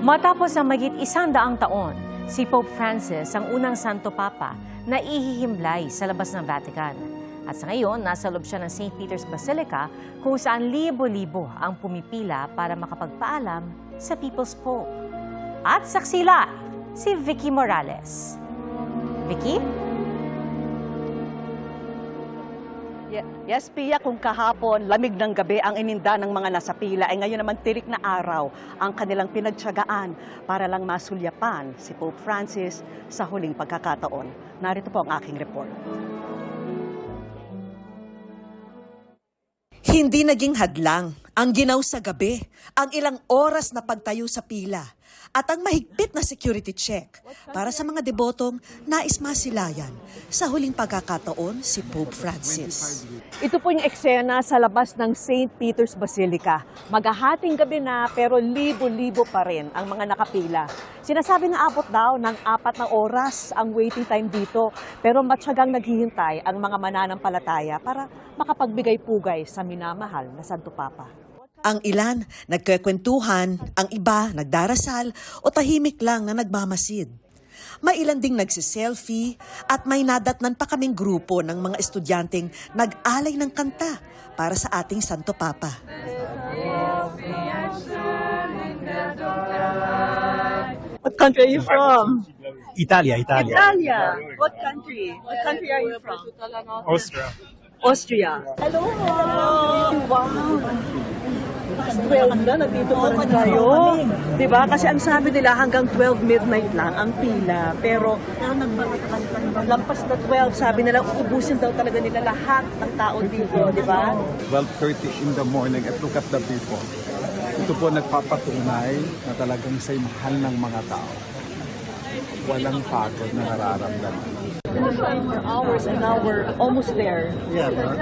Matapos ang mahigit 100 taon, si Pope Francis ang unang Santo Papa na ihihimlay sa labas ng Vatican. At sa ngayon, nasa loob siya ng St. Peter's Basilica kung saan libo-libo ang pumipila para makapagpaalam sa People's Pope. At saksila, si Vicky Morales. Vicky? Yes, Pia, kung kahapon, lamig ng gabi ang ininda ng mga nasa pila, ay ngayon naman tirik na araw ang kanilang pinagtiyagaan para lang masulyapan si Pope Francis sa huling pagkakataon. Narito po ang aking report. Hindi naging hadlang ang ginaw sa gabi, ang ilang oras na pagtayo sa pila, at ang mahigpit na security check para sa mga debotong nais masilayan sa huling pagkakataon si Pope Francis. Ito po yung eksena sa labas ng St. Peter's Basilica. Maghahating gabi na pero libo-libo pa rin ang mga nakapila. Sinasabi na abot daw ng 4 na oras ang waiting time dito, pero matyagang naghihintay ang mga mananampalataya para makapagbigay-pugay sa minamahal na Santo Papa. Ang ilan nagkwekwentuhan, ang iba nagdarasal o tahimik lang na nagmamasid. May ilan ding nagsiselfie at may nadatnan pa kaming grupo ng mga estudyanteng nag-alay ng kanta para sa ating Santo Papa. What country are you from? Italia. Italia. What country? What country are you from? Austria. Austria. Hello. Wow. 12 na, nandito pa rin tayo. Diba? Kasi ang sabi nila hanggang 12 midnight lang ang pila. Pero lampas na 12, sabi nila uubusin daw talaga nila lahat ng tao dito. Diba? 12:30 in the morning at look at the people. Ito po nagpapatunay na talagang say mahal ng mga tao. Walang pagod na nararamdaman. For hours and now we're almost there. Yeah, but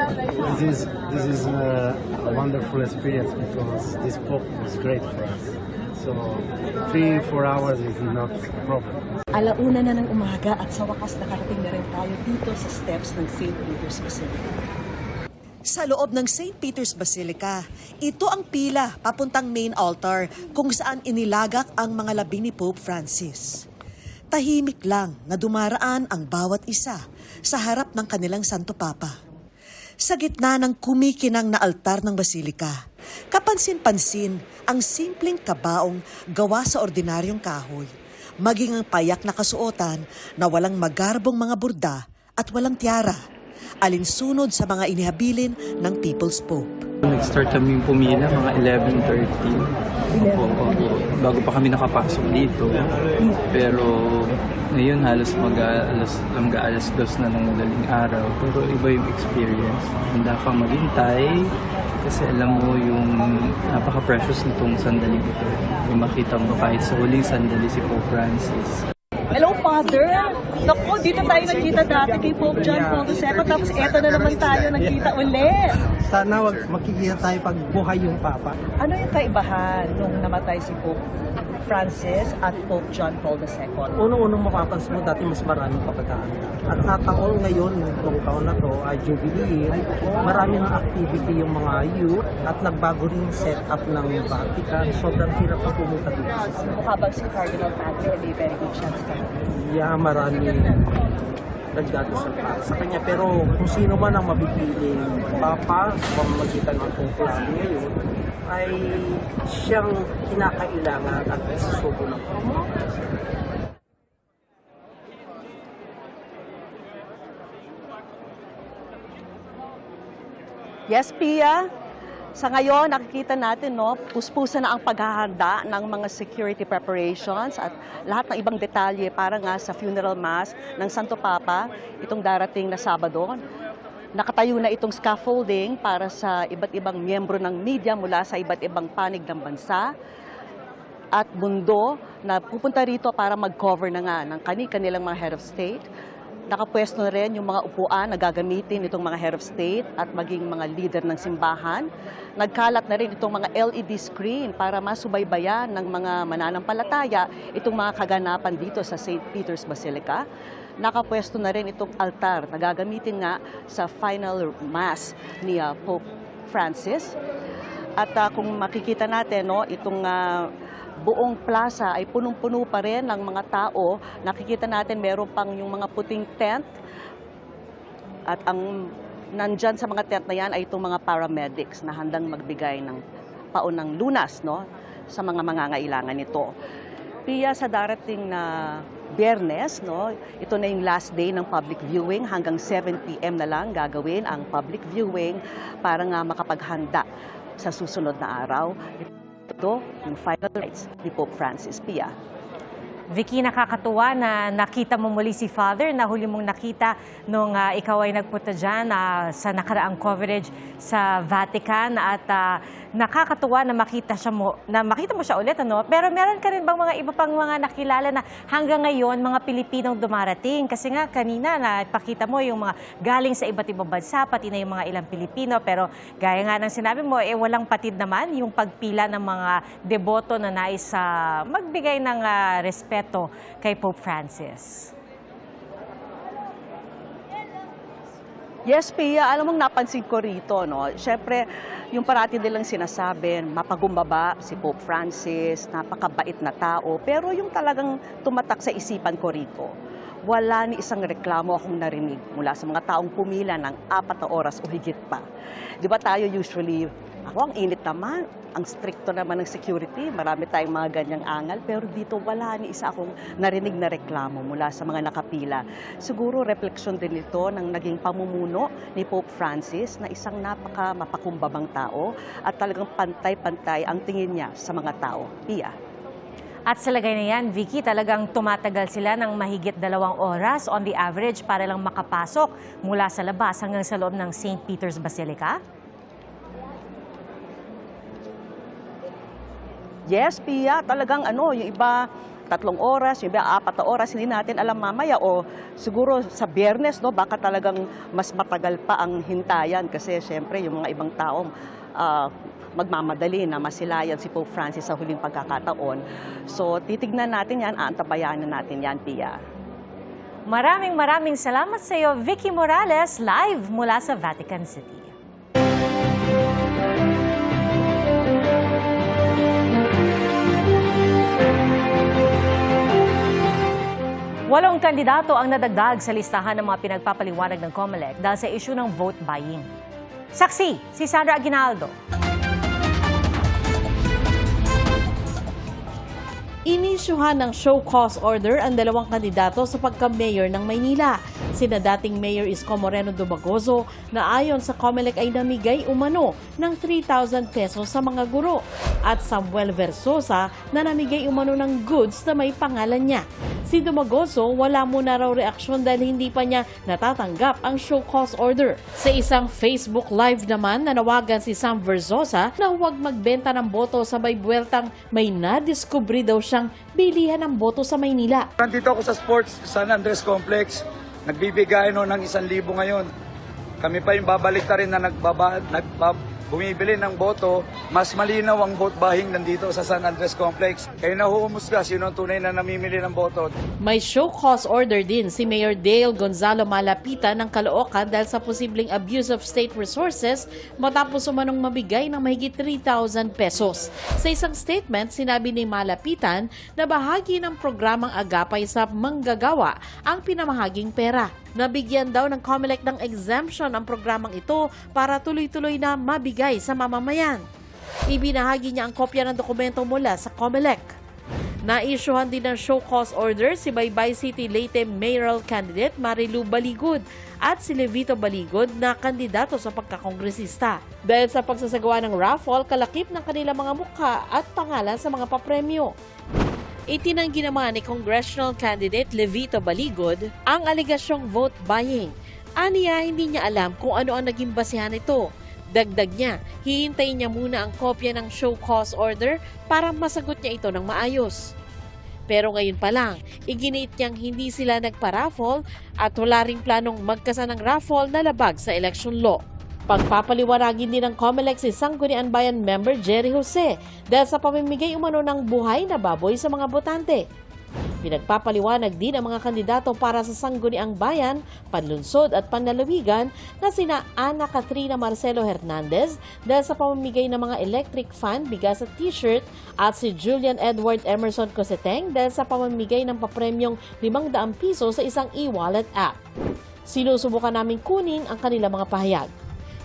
this is a wonderful experience because this Pope is great for us. So 3-4 hours is not a problem. Alauna na ng umaga at sa wakas nakarating na rin tayo dito sa steps ng St. Peter's Basilica. Sa loob ng St. Peter's Basilica, ito ang pila papuntang main altar kung saan inilagak ang mga labi ni Pope Francis. Tahimik lang na dumaraan ang bawat isa sa harap ng kanilang Santo Papa. Sa gitna ng kumikinang na altar ng basilika, kapansin-pansin ang simpleng kabaong gawa sa ordinaryong kahoy, maging ang payak na kasuotan na walang magarbong mga burda at walang tiara, alinsunod sa mga inihabilin ng People's Pope. Nag-start kami pumila mga 11:30. Opo. Bago pa kami nakapasok dito. Pero ngayon halos mag-aalas 2 na ng madaling araw. Pero iba yung experience. Handa kang maghintay kasi alam mo yung napaka-precious nitong sandaling ito. Yung makita mo kahit sa huling sandali si Pope Francis. Hello, Father! Naku, dito tayo nagkita dati kay Pope John Paul II, tapos eto na naman tayo nagkita ulit. Sana makikita tayo pag buhay yung Papa. Ano yung kaibahan nung namatay si Pope Francis at Pope John Paul II? Unang-unang mapapansin mo, dati mas maraming kapagkahanda. At sa taon ngayon, itong taon na to, ay Jubilee, marami ng activity yung mga youth at nagbago rin yung setup ng Vatican. Sobrang hirap na pumunta dito. Habang si Cardinal Tagle, may very good chance ka. Yeah, marami nagdadasal para sa kanya. Pero kung sino man ang mapipiling Papa sa pamamagitan ng conclave ngayon, ay siyang kinakailangan at isusubo ng Papa. Yes, Pia. Sa ngayon, nakikita natin, no, puspusa na ang paghahanda ng mga security preparations at lahat ng ibang detalye para nga sa funeral mass ng Santo Papa itong darating na Sabado. Nakatayo na itong scaffolding para sa iba't ibang miyembro ng media mula sa iba't ibang panig ng bansa at mundo na pupunta rito para mag-cover na nga ng kanilang mga head of state. Nakapwesto na rin yung mga upuan na gagamitin itong mga head of state at maging mga leader ng simbahan. Nagkalat na rin itong mga LED screen para masubaybayan ng mga mananampalataya itong mga kaganapan dito sa St. Peter's Basilica. Nakapwesto na rin itong altar na gagamitin nga sa final mass ni Pope Francis. At kung makikita natin, no, itong buong plaza ay punong-puno pa rin ng mga tao. Nakikita natin meron pang yung mga puting tent at ang nandyan sa mga tent na yan ay itong mga paramedics na handang magbigay ng paunang lunas, no, sa mga mangangailangan nito. Pia, sa darating na Biyernes, no, ito na yung last day ng public viewing. Hanggang 7 p.m. na lang gagawin ang public viewing para nga makapaghanda sa susunod na araw. Ito yung final rites ni Pope Francis. Pia. Vicky, nakakatuwa na nakita mo muli si Father na huli mong nakita nung ikaw ay nagpunta dyan sa nakaraang coverage sa Vatican at nakakatuwa na makita mo siya ulit, ano? Pero meron ka rin bang mga iba pang mga nakilala na hanggang ngayon mga Pilipinong dumarating? Kasi nga kanina napakita mo yung mga galing sa iba't ibang bansa, pati na yung mga ilang Pilipino, pero gaya nga ng sinabi mo, walang patid naman yung pagpila ng mga deboto na nais magbigay ng respeto kay Pope Francis. Yes, Pia, alam mong napansin ko rito, no? Siyempre, yung parati nilang sinasabi, mapagumbaba si Pope Francis, napakabait na tao, pero yung talagang tumatak sa isipan ko rito, wala ni isang reklamo akong narinig mula sa mga taong pumila ng 4 na oras o higit pa. Di ba tayo usually, ako ang init naman, ang stricto naman ng security, marami tayong mga ganyang angal, pero dito wala ni isa akong narinig na reklamo mula sa mga nakapila. Siguro refleksyon din ito ng naging pamumuno ni Pope Francis na isang mapakumbabang tao at talagang pantay-pantay ang tingin niya sa mga tao. Pia. At sa lagay na yan, Vicky, talagang tumatagal sila ng mahigit 2 oras on the average para lang makapasok mula sa labas hanggang sa loob ng St. Peter's Basilica? Yes, Pia, talagang yung iba 3 oras, yung iba 4 na oras, hindi natin alam mamaya o siguro sa Biyernes, no, baka talagang mas matagal pa ang hintayan kasi syempre yung mga ibang taong magmamadali na masilayan si Pope Francis sa huling pagkakataon. So titignan natin yan, aantabayanan natin yan, Pia. Maraming salamat sa iyo, Vicky Morales, live mula sa Vatican City. Walong kandidato ang nadagdag sa listahan ng mga pinagpapaliwanag ng COMELEC dahil sa issue ng vote buying. Saksi, si Sandra Aguinaldo. Inisyuhan ng show cause order ang 2 kandidato sa pagka-mayor ng Maynila. Sina dating Mayor Isko Moreno Dumagoso na ayon sa COMELEC ay namigay umano ng 3,000 pesos sa mga guro at Samuel Versosa na namigay umano ng goods na may pangalan niya. Si Dumagoso wala muna raw reaksyon dahil hindi pa niya natatanggap ang show cause order. Sa isang Facebook Live naman, nanawagan si Sam Versosa na huwag magbenta ng boto sa may buweltang may nadiskubre daw siyang bilihan ng boto sa Maynila. Nandito ako sa Sports San Andres Complex. Nagbibigay ng 1,000 ngayon. Kami pa yung babalik na rin na bumibili ng boto. Mas malinaw ang vote buying nandito sa San Andres Complex. Kayo na huumusga sino ang tunay na namimili ng boto. May show cause order din si Mayor Dale Gonzalo Malapitan ng Caloocan dahil sa posibleng abuse of state resources matapos umanong mabigay ng mahigit 3,000 pesos. Sa isang statement, sinabi ni Malapitan na bahagi ng programang agapay sa manggagawa ang pinamahaging pera. Nabigyan daw ng COMELEC ng exemption ang programang ito para tuloy-tuloy na mabigay sa mamamayan. Ibinahagi niya ang kopya ng dokumento mula sa COMELEC. Naisyuhan din ng show cause order si Baybay City Leyte mayoral candidate Marilu Baligod at si Levito Baligod na kandidato sa pagkakongresista. Dahil sa pagsasagawa ng raffle, kalakip ng kanilang mga mukha at pangalan sa mga papremyo. Itinanggi naman ni congressional candidate Levito Baligod ang alegasyong vote buying. Aniya, hindi niya alam kung ano ang naging basehan nito. Dagdag niya, hihintayin niya muna ang kopya ng show cause order para masagot niya ito ng maayos. Pero ngayon pa lang, iginiit niyang hindi sila nagpa-raffle at wala ring planong magkasa ng raffle na labag sa election law. Pagpapaliwanagin din ng COMELEC si Sangguniang Bayan member Jerry Jose dahil sa pamimigay umano ng buhay na baboy sa mga botante. Pinagpapaliwanag din ang mga kandidato para sa Sangguniang Bayan, Panlunsod at Panlalawigan na sina Ana Katrina Marcelo Hernandez dahil sa pamamigay ng mga electric fan, bigas at t-shirt at si Julian Edward Emerson Coseteng dahil sa pamamigay ng papremyong 500 piso sa isang e-wallet app. Sinusubukan namin kunin ang kanilang mga pahayag.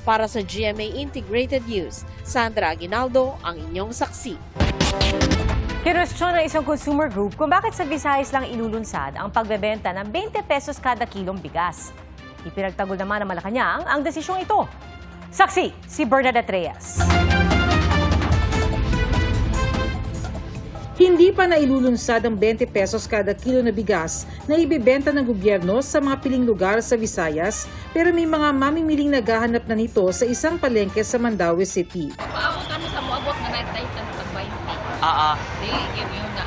Para sa GMA Integrated News, Sandra Aguinaldo ang inyong saksi. Kinwestiyon ng isang consumer group kung bakit sa Visayas lang ilulunsad ang pagbebenta ng 20 pesos kada kilong bigas. Ipinagtanggol naman ng Malacanang ang desisyong ito. Saksi, si Bernadette Reyes. Hindi pa nailulunsad ang 20 pesos kada kilo na bigas na ibibenta ng gobyerno sa mga piling lugar sa Visayas, pero may mga mamimiling naghahanap na nito sa isang palengke sa Mandaue City. Paabot kami sa muabot na naitay sa pag-20. Di, yun na.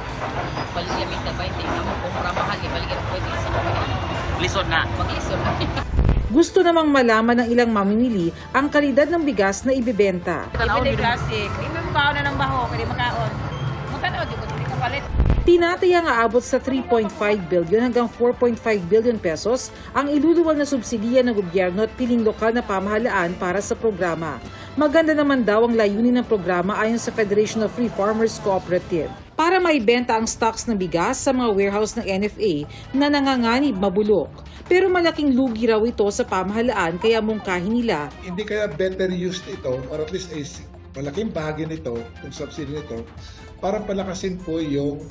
Baligyan na 20. Amo kung mahal, baligyan na pwede sa kapag. Lisod na. Mag-lisod na. Gusto namang malaman ng ilang mamimili ang kalidad ng bigas na ibibenta. Ibili classic. Ibili makaon na ng baho, pwede makaon. Magkano, di ko kapalit. Tinatayang aabot sa 3.5 billion hanggang 4.5 billion pesos ang iluluwal na subsidiya ng gobyerno at piling lokal na pamahalaan para sa programa. Maganda naman daw ang layunin ng programa ayon sa Federation of Free Farmers Cooperative. Para maibenta ang stocks ng bigas sa mga warehouse ng NFA na nanganganib mabulok. Pero malaking lugi raw ito sa pamahalaan kaya mungkahin nila. Hindi kaya better used ito or at least malaking bahagi nito, yung subsidy nito, para palakasin po yung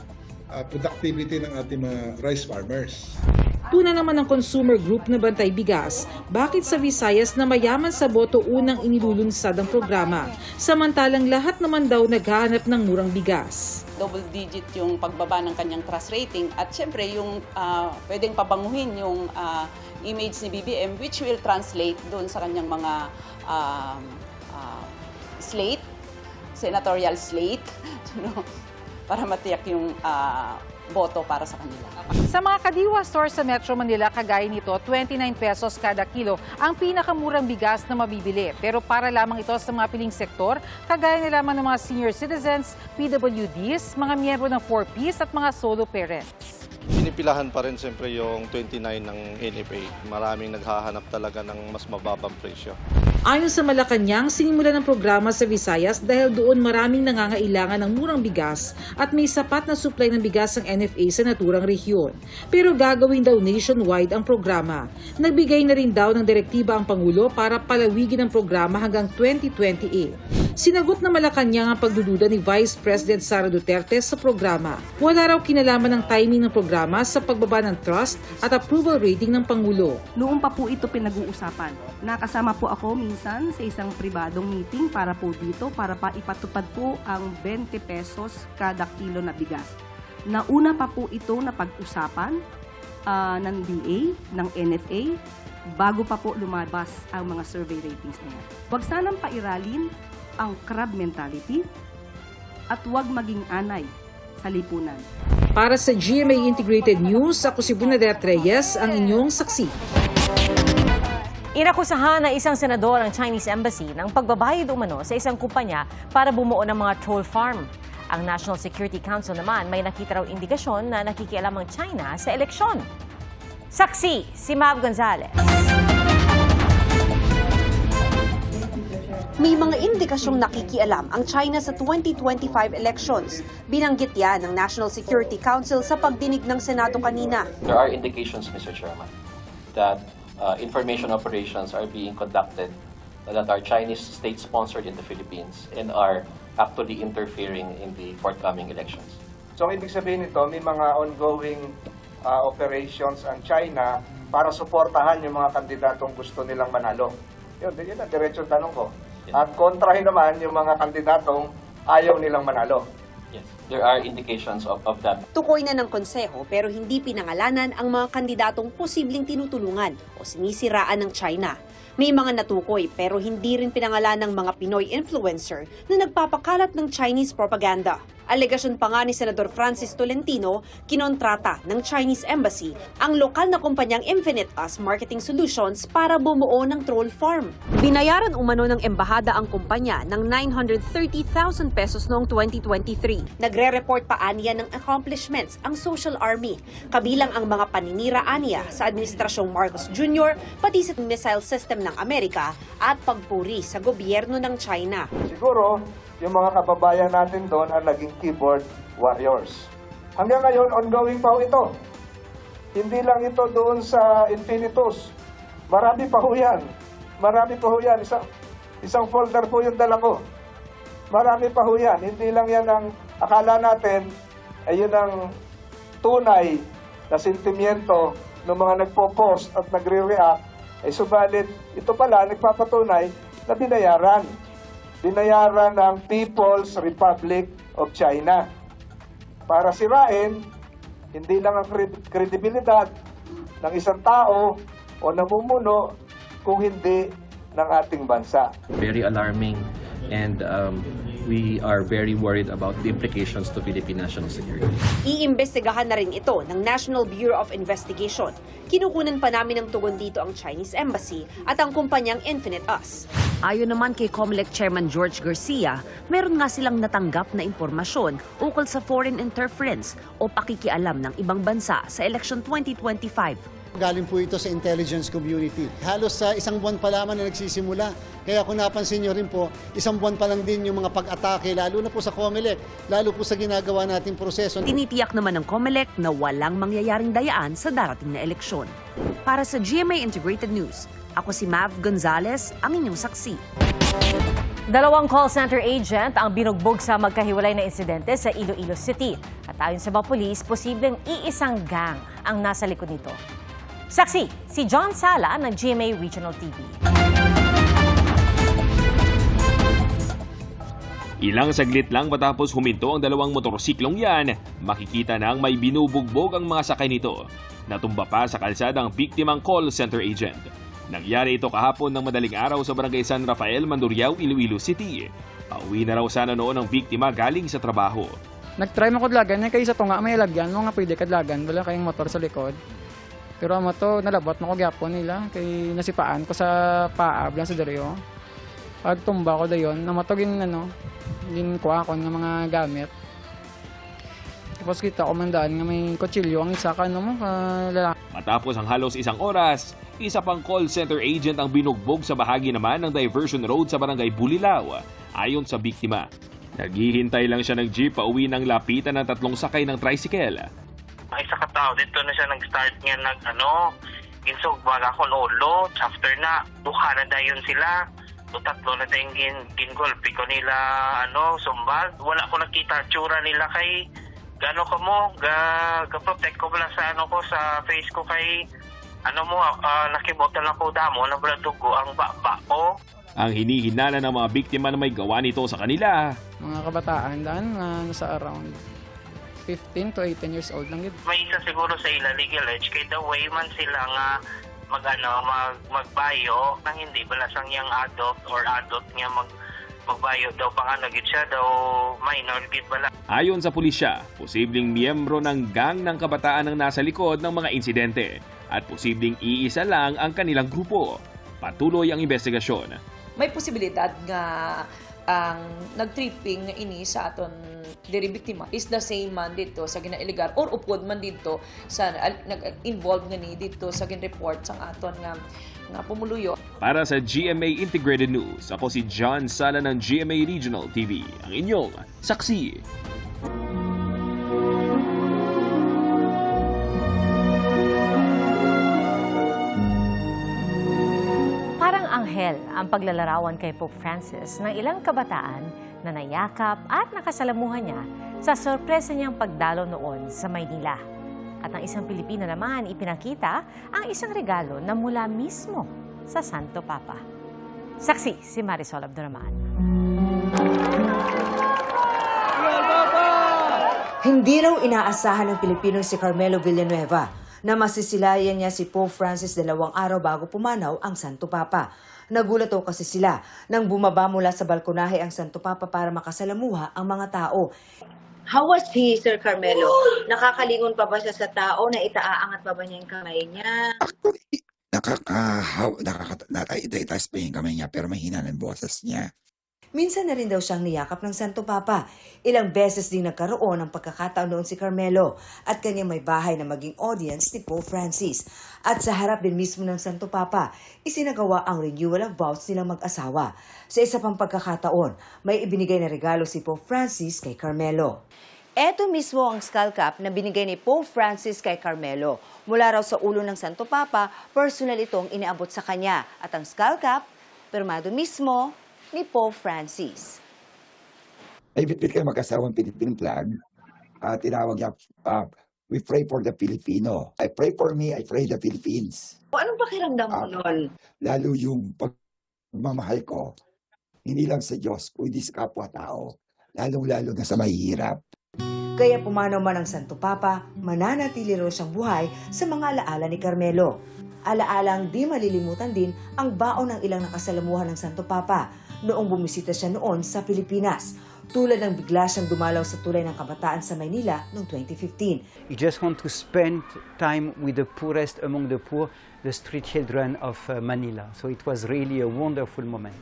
productivity ng ating mga rice farmers. Tuna naman ng consumer group na Bantay Bigas, bakit sa Visayas na mayaman sa boto unang inilulunsad ang programa, samantalang lahat naman daw naghahanap ng murang bigas. Double digit yung pagbaba ng kanyang trust rating at syempre yung pwedeng pabanguhin yung image ni BBM which will translate doon sa kanyang mga slate, senatorial slate, para matiyak yung boto para sa kanila. Sa mga Kadiwa stores sa Metro Manila, kagaya nito, 29 pesos kada kilo ang pinakamurang bigas na mabibili. Pero para lamang ito sa mga piling sektor, kagaya na lamang ng mga senior citizens, PWDs, mga miyembro ng 4Ps at mga solo parents. Pinipilahan pa rin siyempre yung 29 ng NFA. Maraming naghahanap talaga ng mas mababang presyo. Ayon sa Malacanang, sinimula ng programa sa Visayas dahil doon maraming nangangailangan ng murang bigas at may sapat na supply ng bigas ang NFA sa naturang rehiyon. Pero gagawin daw nationwide ang programa. Nagbigay na rin daw ng direktiba ang Pangulo para palawigin ang programa hanggang 2028. Sinagot na Malacanang ang pagdududa ni Vice President Sara Duterte sa programa. Wala raw kinalaman ng timing ng programa sa pagbaba ng trust at approval rating ng Pangulo. Noong pa po ito pinag-uusapan. Nakasama po ako minsan sa isang pribadong meeting para po dito para pa ipatupad po ang 20 pesos kada kilo na bigas. Nauna pa po ito na pag-usapan ng DA, ng NFA, bago pa po lumabas ang mga survey ratings na yan. Huwag sanang pairalin ang crab mentality at huwag maging anay sa lipunan. Para sa GMA Integrated News, ako si Bernadette Reyes, ang inyong saksi. Inakusahan na isang senador ang Chinese Embassy ng pagbabayad umano sa isang kumpanya para bumuo ng mga troll farm. Ang National Security Council naman may nakita raw indikasyon na nakikialam ang China sa eleksyon. Saksi, si Mab Gonzalez. May mga indikasyong nakikialam ang China sa 2025 elections. Binanggit yan ng National Security Council sa pagdinig ng Senado kanina. There are indications, Mr. Chairman, that information operations are being conducted that are Chinese state-sponsored in the Philippines and are actually interfering in the forthcoming elections. So, ibig sabihin nito, may mga ongoing operations ang China para suportahan yung mga kandidatong gusto nilang manalo. Yun na, diretsong tanong ko. At kontrahin naman yung mga kandidatong ayaw nilang manalo. Yes, there are indications of that. Tukoy na ng konseho pero hindi pinangalanan ang mga kandidatong posibleng tinutulungan o sinisiraan ng China. May mga natukoy pero hindi rin pinangalan ng mga Pinoy influencer na nagpapakalat ng Chinese propaganda. Alegasyon pa nga ni Senador Francis Tolentino, kinontrata ng Chinese Embassy ang lokal na kumpanyang Infinite Us Marketing Solutions para bumuo ng troll farm. Binayaran umano ng embahada ang kumpanya ng 930,000 pesos noong 2023. Nagre-report pa aniya ng accomplishments ang Social Army, kabilang ang mga paninira aniya sa Administrasyong Marcos Jr., pati sa missile system ng Amerika at pagpuri sa gobyerno ng China. Siguro, yung mga kababayan natin doon ang naging keyboard warriors. Hanggang ngayon, ongoing pa ho ito. Hindi lang ito doon sa Infinitus. Marami pa ho yan. Marami pa ho yan. Isang folder po yung dala ko. Marami pa ho yan. Hindi lang yan ang akala natin ay yun ang tunay na sentimiento ng mga nagpo-post at nagre-react. Ay subalit, ito pala nagpapatunay na binayaran. Binayaran ng People's Republic of China para sirain hindi lang ang kredibilidad ng isang tao o namumuno kung hindi ng ating bansa. Very alarming, and we are very worried about the implications to Philippine national security. Iimbestigahan na rin ito ng National Bureau of Investigation. Kinukunan pa namin ng tugon dito ang Chinese Embassy at ang kumpanyang Infinite Us. Ayon naman kay COMELEC Chairman George Garcia, meron nga silang natanggap na impormasyon ukol sa foreign interference o pakikialam ng ibang bansa sa election 2025. Galing po ito sa intelligence community. Halos sa isang buwan pa lamang na nagsisimula. Kaya kung napansin nyo rin po, isang buwan pa lang din yung mga pag-atake, lalo na po sa COMELEC, lalo po sa ginagawa nating proseso. Tinitiyak naman ng COMELEC na walang mangyayaring dayaan sa darating na eleksyon. Para sa GMA Integrated News, ako si Mav Gonzalez, ang inyong saksi. Dalawang call center agent ang binugbog sa magkahiwalay na insidente sa Iloilo City. At ayon sa mga pulis, posibleng iisang gang ang nasa likod nito. Saksi, si John Sala ng GMA Regional TV. Ilang saglit lang matapos huminto ang dalawang motorsiklong yan, makikita nang may binubugbog ang mga sakay nito. Natumba pa sa kalsada ang biktimang call center agent. Nangyari ito kahapon ng madaling araw sa Barangay San Rafael, Mandurriao, Iloilo City. Pauwi na raw sana noon ang biktima galing sa trabaho. Nag-try mo kadlagan, kay sa tunga may lagyan mo nga pwede kadlagan, wala kayong motor sa likod. Pero ang moto, nalabot mo ko gyapon nila, kay nasipaan ko sa paa, bilang sa Dario. Pag tumba ko dayon, namatogin kuha ko ng mga gamit. Tapos kita ko mandaan nga may kutsilyo ang isa ka lalaki. Matapos ang halos isang oras, isa pang call center agent ang binugbog sa bahagi naman ng diversion road sa Barangay Bulilao, ayon sa biktima. Naghihintay lang siya ng jeep pauwi ng lapitan ng tatlong sakay ng tricycle. Ang isa ka tao, dito na siya nag-start niya ginsog baga ko lolo, after na, duha na dayon sila. Tatlo na tayong gingolpi ko nila, sumbal. Wala ko nakita tsura nila kay, ga-protect ko pala sa sa face ko kay, nakibutan ako damo, nabala dugo ang baba ko. Ang hinihinala ng mga biktima na may gawa nito sa kanila. Mga kabataan nasa around 15 to 18 years old lang yun. May isa siguro sa ila legal age kay the way man sila nga magbayo nang hindi balasang yang adult or adult nga magbayo daw gid siya daw minor gid bala. Ayon sa pulisya, posibleng miyembro ng gang ng kabataan ang nasa likod ng mga insidente at posibleng iisa lang ang kanilang grupo. Patuloy ang investigasyon. May posibilidad nga ang nag-tripping ini sa aton diri biktima is the same man dito sa gina-illegal or upod man dito sa nag-involve nga ni dito sa gin-report sa aton nga pumuluyo. Para sa GMA Integrated News, ako si John Sala ng GMA Regional TV, ang inyong saksi. Anghel ang paglalarawan kay Pope Francis ng ilang kabataan na nayakap at nakasalamuhan niya sa sorpresa niyang pagdalo noon sa Maynila. At ang isang Pilipino naman ipinakita ang isang regalo na mula mismo sa Santo Papa. Saksi si Marisol Abduraman. Hindi raw inaasahan ng Pilipino si Carmelo Villanueva na masisilayan niya si Pope Francis 2 araw bago pumanaw ang Santo Papa. Nagulat daw kasi sila nang bumaba mula sa balkonahe ang Santo Papa para makasalamuha ang mga tao. How was he, Sir Carmelo? Nakakalingon pa ba siya sa tao? Na itaaangat pa ba niya yung kamay niya? Itaas pa yung kamay niya pero mahina ng boses niya. Minsan na rin daw siyang niyakap ng Santo Papa. Ilang beses din nagkaroon ng pagkakataon noon si Carmelo at kanyang may bahay na maging audience ni Pope Francis. At sa harap din mismo ng Santo Papa, isinagawa ang renewal of vows nilang mag-asawa. Sa isa pang pagkakataon, may ibinigay na regalo si Pope Francis kay Carmelo. Ito mismo ang skull cap na binigay ni Pope Francis kay Carmelo. Mula raw sa ulo ng Santo Papa, personal itong iniabot sa kanya. At ang skull cap, pirmado mismo ni Pope Francis. Ay bitbit kayo mag-asawang Philippine flag. Tinawag niya, we pray for the Filipino. I pray for me, I pray the Philippines. Anong pakiramdam mo nun? Lalo yung pagmamahal ko, hindi lang sa Diyos, kundi sa kapwa-tao. Lalong-lalo na sa mahihirap. Kaya pumanaw man ang Santo Papa, mananatili raw siyang buhay sa mga alaala ni Carmelo. Alaalang di malilimutan din ang baon ng ilang nakasalamuhan ng Santo Papa noong bumisita siya noon sa Pilipinas, tulad ng bigla siyang dumalaw sa tulay ng kabataan sa Maynila noong 2015. You just want to spend time with the poorest among the poor, the street children of Manila. So it was really a wonderful moment.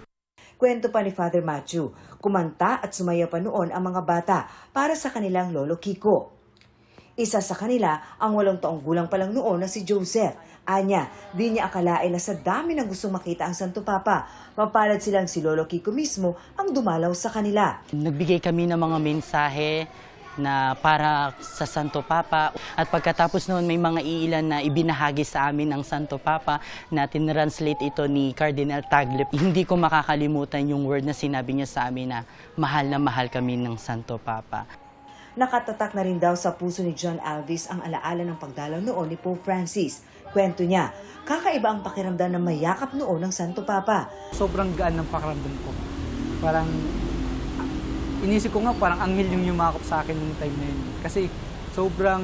Kwento pa ni Father Matthew, kumanta at sumaya pa noon ang mga bata para sa kanilang Lolo Kiko. Isa sa kanila ang 8 taong gulang pa lang noon na si Joseph. Anya, di niya akalain na sa dami ng gustong makita ang Santo Papa, mapalad silang si Lolo Kiko mismo ang dumalaw sa kanila. Nagbigay kami ng mga mensahe na para sa Santo Papa. At pagkatapos noon may mga iilan na ibinahagi sa amin ng Santo Papa na tinranslate ito ni Cardinal Tagle. Hindi ko makakalimutan yung word na sinabi niya sa amin na mahal kami ng Santo Papa. Nakatatak na rin daw sa puso ni John Alvis ang alaala ng pagdalaw noon ni Pope Francis. Kwento niya, kakaiba ang pakiramdam na mayakap noon ng Santo Papa. Sobrang gaan ng pakiramdam ko. Parang inisip ko nga parang anghel yung yumakap sa akin yung time na yun. Kasi sobrang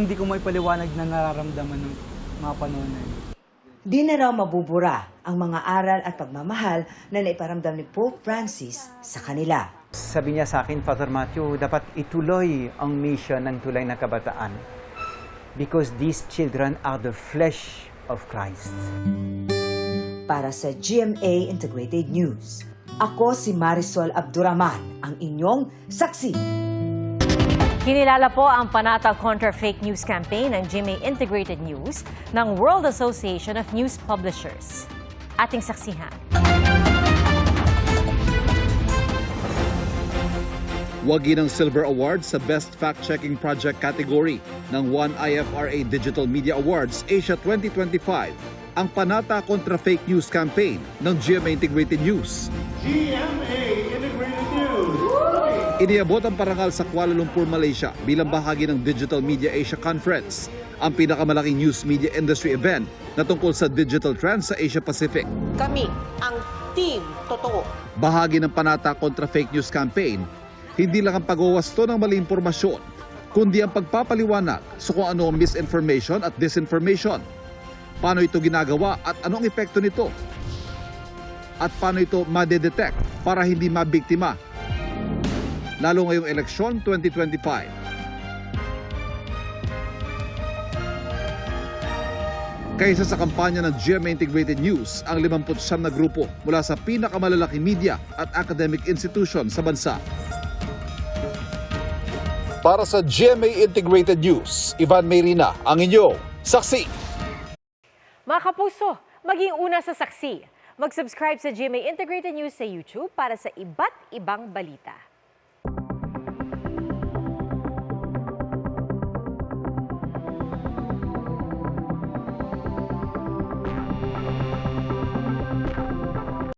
di ko may paliwanag na nararamdaman ng mga panahon na yun. Di na raw mabubura ang mga aral at pagmamahal na naiparamdam ni Pope Francis sa kanila. Sabi niya sa akin, Father Matthew, dapat ituloy ang mission ng Tulay na Kabataan because these children are the flesh of Christ. Para sa GMA Integrated News, ako si Marisol Abduraman, ang inyong saksi. Kinilala po ang panatag Contra Fake News campaign ng GMA Integrated News ng World Association of News Publishers. Ating saksihan. Wagi ng Silver Award sa Best Fact-Checking Project category ng 1IFRA Digital Media Awards Asia 2025 ang Panata Contra Fake News campaign ng GMA Integrated News. GMA Integrated News! Iniabot ang parangal sa Kuala Lumpur, Malaysia bilang bahagi ng Digital Media Asia Conference, ang pinakamalaking news media industry event na tungkol sa digital trends sa Asia Pacific. Kami ang team totoo. Bahagi ng Panata Contra Fake News campaign, hindi lang ang pagwawasto ng mali impormasyon, kundi ang pagpapaliwanag sa kung ano ang misinformation at disinformation. Paano ito ginagawa at anong epekto nito? At paano ito madedetect para hindi mabiktima? Lalo ngayong eleksyon 2025. Kaysa sa kampanya ng GMA Integrated News, ang 59 na grupo mula sa pinakamalalaking media at academic institution sa bansa. Para sa GMA Integrated News, Ivan Mayrina, ang inyong saksi. Mga kapuso, maging una sa saksi. Mag-subscribe sa GMA Integrated News sa YouTube para sa iba't ibang balita.